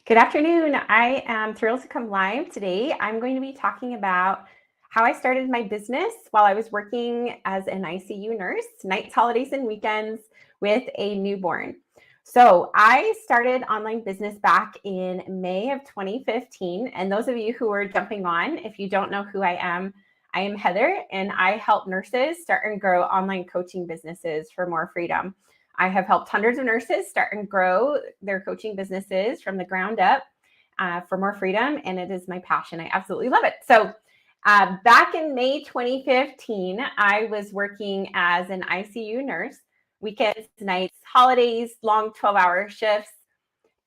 Good afternoon. I am thrilled to come live today. I'm going to be talking about how I started my business while I was working as an ICU nurse, nights, holidays, and weekends with a newborn. So I started online business back in May of 2015. And those of you who are jumping on, if you don't know who I am Heather, and I help nurses start and grow online coaching businesses for more freedom. I have helped hundreds of nurses start and grow their coaching businesses from the ground up for more freedom, and it is my passion. I absolutely love it. So back in May 2015, I was working as an ICU nurse, weekends, nights, holidays, long 12-hour shifts,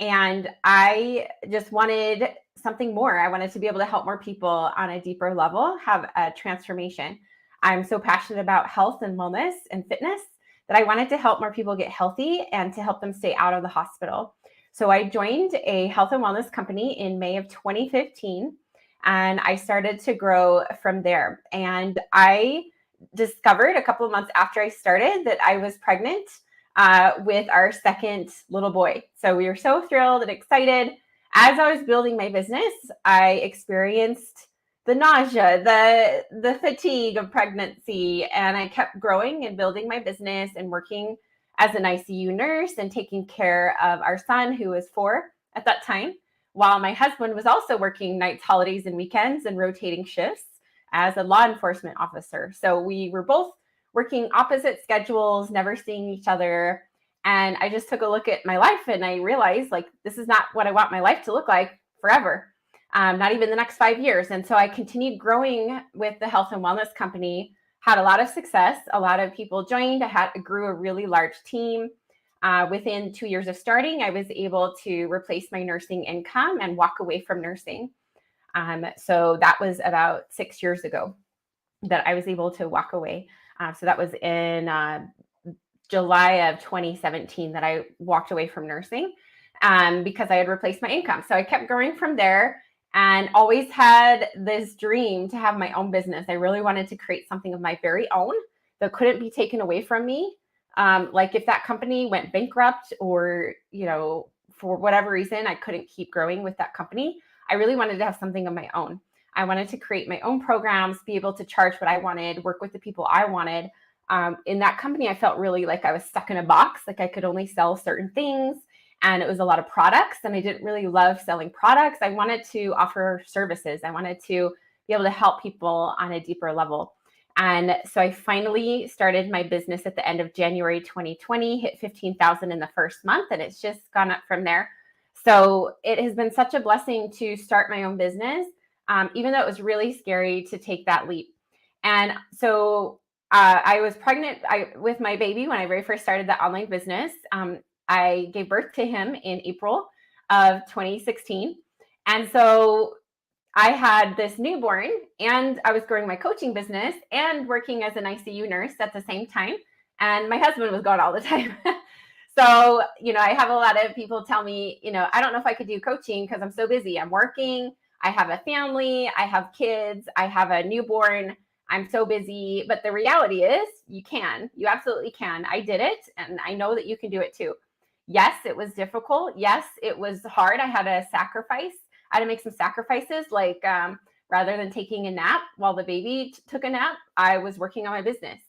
and I just wanted something more. I wanted to be able to help more people on a deeper level, have a transformation. I'm so passionate about health and wellness and fitness that I wanted to help more people get healthy and to help them stay out of the hospital. So I joined a health and wellness company in May of 2015, and I started to grow from there. And I discovered a couple of months after I started that I was pregnant with our second little boy. So we were so thrilled and excited. As I was building my business, I experienced the nausea, the fatigue of pregnancy, and I kept growing and building my business and working as an ICU nurse and taking care of our son, who was 4 at that time, while my husband was also working nights, holidays, and weekends and rotating shifts as a law enforcement officer. So we were both working opposite schedules, never seeing each other. And I just took a look at my life and I realized, like, this is not what I want my life to look like forever. Not even the next 5 years. And so I continued growing with the health and wellness company, had a lot of success. A lot of people joined. I grew a really large team. Within 2 years of starting, I was able to replace my nursing income and walk away from nursing. So that was about 6 years ago that I was able to walk away. So that was in July of 2017 that I walked away from nursing because I had replaced my income. So I kept growing from there and always had this dream to have my own business. I really wanted to create something of my very own that couldn't be taken away from me. Like if that company went bankrupt or, for whatever reason, I couldn't keep growing with that company. I really wanted to have something of my own. I wanted to create my own programs, be able to charge what I wanted, work with the people I wanted. In that company, I felt really like I was stuck in a box, like I could only sell certain things. And it was a lot of products, and I didn't really love selling products. I wanted to offer services. I wanted to be able to help people on a deeper level. And so I finally started my business at the end of January 2020, hit 15,000 in the first month, and it's just gone up from there. So it has been such a blessing to start my own business, even though it was really scary to take that leap. And so I was pregnant with my baby when I very first started the online business. I gave birth to him in April of 2016. And so I had this newborn and I was growing my coaching business and working as an ICU nurse at the same time. And my husband was gone all the time. So, I have a lot of people tell me, I don't know if I could do coaching because I'm so busy. I'm working. I have a family. I have kids. I have a newborn. I'm so busy. But the reality is you can. You absolutely can. I did it. And I know that you can do it too. Yes, it was difficult. Yes, it was hard. I had to sacrifice. I had to make some sacrifices, like rather than taking a nap while the baby took a nap, I was working on my business.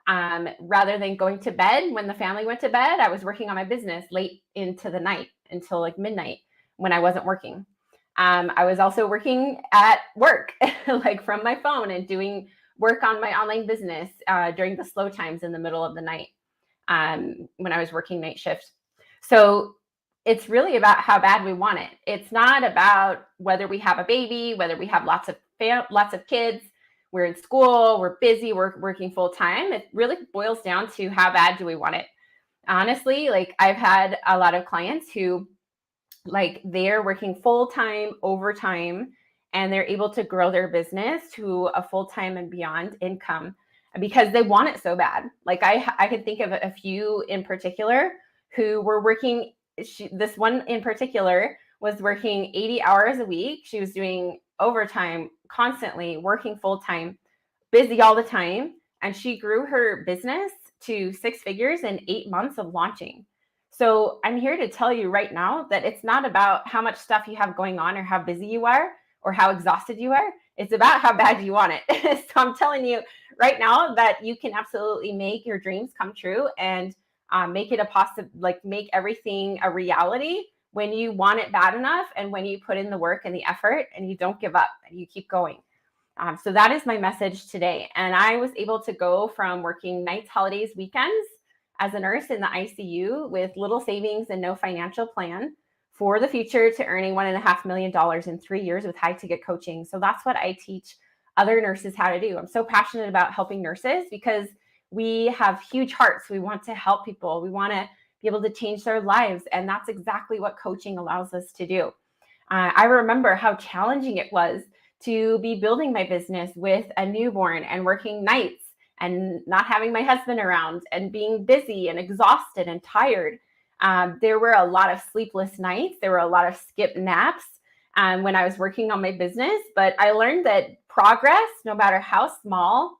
Rather than going to bed when the family went to bed, I was working on my business late into the night until like midnight when I wasn't working. I was also working at work, like from my phone and doing work on my online business during the slow times in the middle of the night when I was working night shift. So it's really about how bad we want it. It's not about whether we have a baby, whether we have lots of kids, we're in school, we're busy, we're working full time. It really boils down to how bad do we want it. Honestly, like I've had a lot of clients who they're working full time, overtime, and they're able to grow their business to a full time and beyond income because they want it so bad. Like I could think of a few in particular who were working. This one in particular was working 80 hours a week. She was doing overtime constantly, working full time, busy all the time. And she grew her business to 6 figures in 8 months of launching. So I'm here to tell you right now that it's not about how much stuff you have going on or how busy you are or how exhausted you are. It's about how bad you want it. So I'm telling you right now that you can absolutely make your dreams come true and make it a possible, like make everything a reality when you want it bad enough and when you put in the work and the effort and you don't give up and you keep going. So that is my message today. And I was able to go from working nights, holidays, weekends as a nurse in the ICU with little savings and no financial plan for the future to earning $1.5 million in 3 years with high ticket coaching. So that's what I teach other nurses how to do. I'm so passionate about helping nurses because we have huge hearts. We want to help people. We want to be able to change their lives. And that's exactly what coaching allows us to do. I remember how challenging it was to be building my business with a newborn and working nights and not having my husband around and being busy and exhausted and tired. There were a lot of sleepless nights. There were a lot of skipped naps when I was working on my business. But I learned that progress, no matter how small,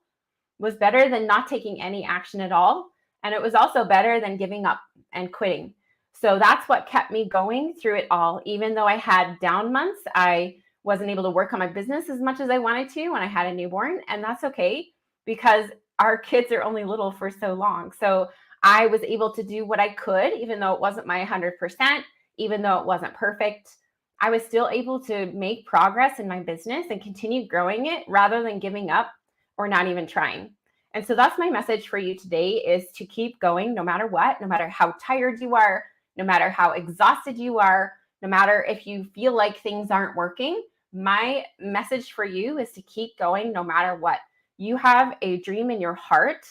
was better than not taking any action at all. And it was also better than giving up and quitting. So that's what kept me going through it all. Even though I had down months, I wasn't able to work on my business as much as I wanted to when I had a newborn. And that's okay because our kids are only little for so long. So I was able to do what I could, even though it wasn't my 100%, even though it wasn't perfect. I was still able to make progress in my business and continue growing it rather than giving up or not even trying. And so that's my message for you today, is to keep going no matter what, no matter how tired you are, no matter how exhausted you are, no matter if you feel like things aren't working. My message for you is to keep going no matter what. You have a dream in your heart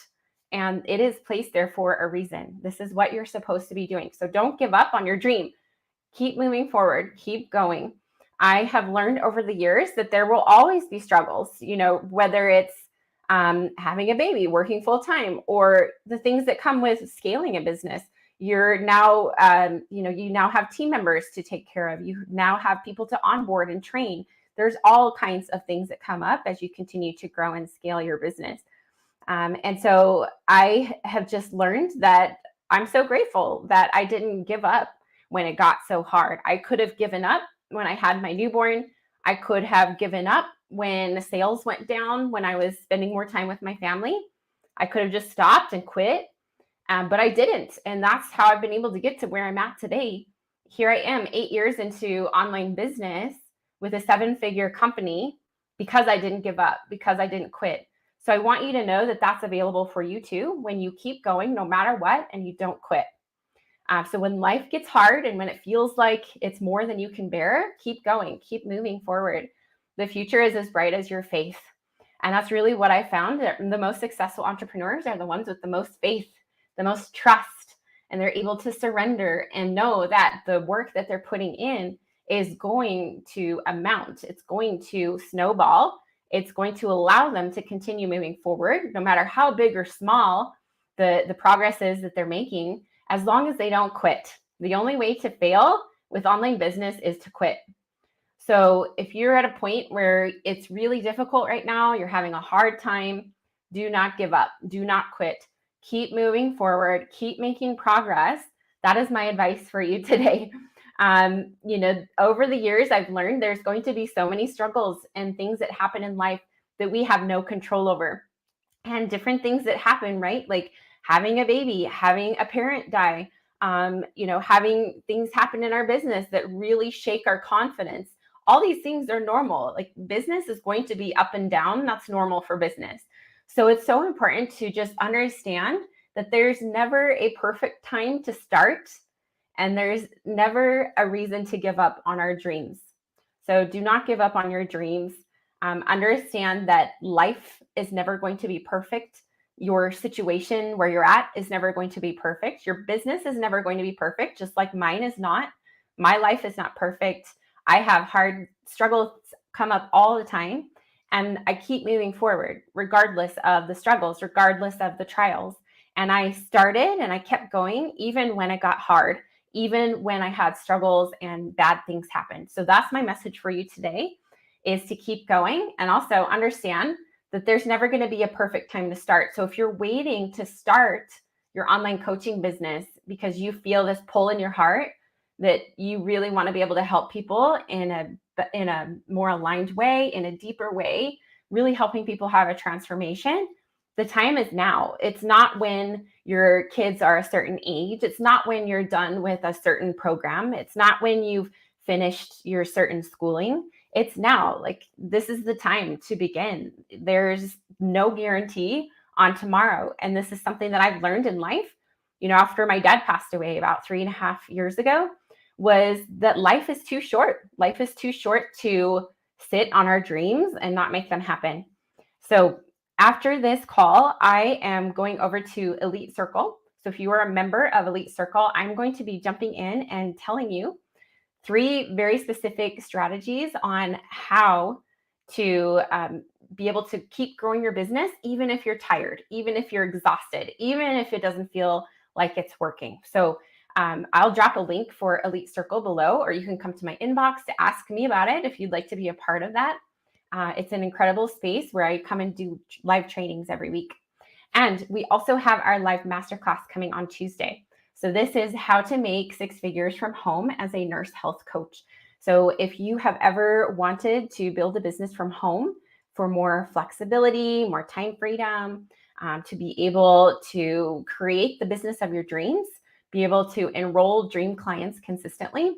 and it is placed there for a reason. This is what you're supposed to be doing. So don't give up on your dream. Keep moving forward, keep going. I have learned over the years that there will always be struggles, whether it's having a baby, working full time, or the things that come with scaling a business. You're now, you now have team members to take care of. You now have people to onboard and train. There's all kinds of things that come up as you continue to grow and scale your business. And so I have just learned that I'm so grateful that I didn't give up when it got so hard. I could have given up when I had my newborn. I could have given up when the sales went down, when I was spending more time with my family. I could have just stopped and quit, but I didn't. And that's how I've been able to get to where I'm at today. Here I am 8 years into online business with a 7-figure company because I didn't give up, because I didn't quit. So I want you to know that that's available for you too when you keep going no matter what and you don't quit. So when life gets hard and when it feels like it's more than you can bear, keep going, keep moving forward. The future is as bright as your faith. And that's really what I found. The most successful entrepreneurs are the ones with the most faith, the most trust, and they're able to surrender and know that the work that they're putting in is going to amount. It's going to snowball. It's going to allow them to continue moving forward, no matter how big or small the progress is that they're making, as long as they don't quit. The only way to fail with online business is to quit. So if you're at a point where it's really difficult right now, you're having a hard time, do not give up. Do not quit. Keep moving forward. Keep making progress. That is my advice for you today. Over the years, I've learned there's going to be so many struggles and things that happen in life that we have no control over. And different things that happen, right? Like having a baby, having a parent die, having things happen in our business that really shake our confidence. All these things are normal. Like business is going to be up and down. That's normal for business. So it's so important to just understand that there's never a perfect time to start and there's never a reason to give up on our dreams. So do not give up on your dreams. Understand that life is never going to be perfect. Your situation where you're at is never going to be perfect. Your business is never going to be perfect, just like mine is not. My life is not perfect. I have hard struggles come up all the time, and I keep moving forward regardless of the struggles, regardless of the trials. And I started and I kept going even when it got hard, even when I had struggles and bad things happened. So that's my message for you today, is to keep going and also understand that there's never going to be a perfect time to start. So if you're waiting to start your online coaching business because you feel this pull in your heart that you really want to be able to help people in a more aligned way, in a deeper way, really helping people have a transformation, the time is now. It's not when your kids are a certain age. It's not when you're done with a certain program. It's not when you've finished your certain schooling. It's now. Like, this is the time to begin. There's no guarantee on tomorrow. And this is something that I've learned in life, after my dad passed away about 3.5 years ago, was that life is too short. Life is too short to sit on our dreams and not make them happen. So after this call, I am going over to Elite Circle. So if you are a member of Elite Circle, I'm going to be jumping in and telling you 3 very specific strategies on how to be able to keep growing your business, even if you're tired, even if you're exhausted, even if it doesn't feel like it's working. So I'll drop a link for Elite Circle below, or you can come to my inbox to ask me about it if you'd like to be a part of that. It's an incredible space where I come and do live trainings every week. And we also have our live masterclass coming on Tuesday. So this is how to make 6 figures from home as a nurse health coach. So if you have ever wanted to build a business from home for more flexibility, more time freedom, to be able to create the business of your dreams, be able to enroll dream clients consistently,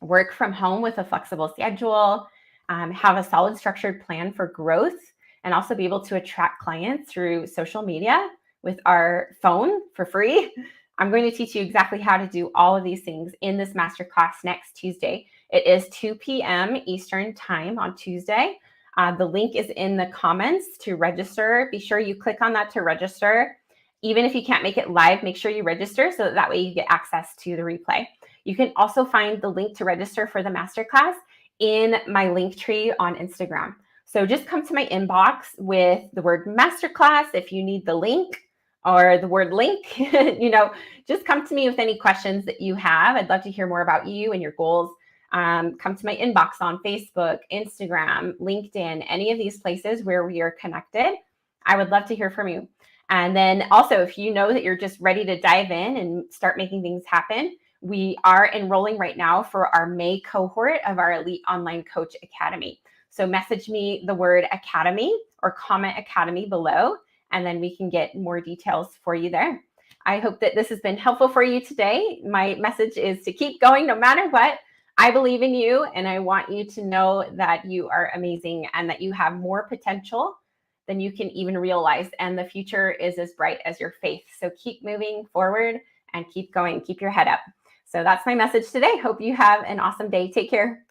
work from home with a flexible schedule, have a solid structured plan for growth, and also be able to attract clients through social media with our phone for free. I'm going to teach you exactly how to do all of these things in this masterclass next Tuesday. It is 2 p.m. Eastern time on Tuesday. The link is in the comments to register. Be sure you click on that to register. Even if you can't make it live, make sure you register so that way you get access to the replay. You can also find the link to register for the masterclass in my link tree on Instagram. So just come to my inbox with the word masterclass if you need the link, or the word link. Just come to me with any questions that you have. I'd love to hear more about you and your goals. Come to my inbox on Facebook, Instagram, LinkedIn, any of these places where we are connected. I would love to hear from you. And then also, if you know that you're just ready to dive in and start making things happen, we are enrolling right now for our May cohort of our Elite Online Coach Academy. So message me the word academy or comment academy below, and then we can get more details for you there. I hope that this has been helpful for you today. My message is to keep going no matter what. I believe in you, and I want you to know that you are amazing and that you have more potential than you can even realize. And the future is as bright as your faith. So keep moving forward and keep going. Keep your head up. So that's my message today. Hope you have an awesome day. Take care.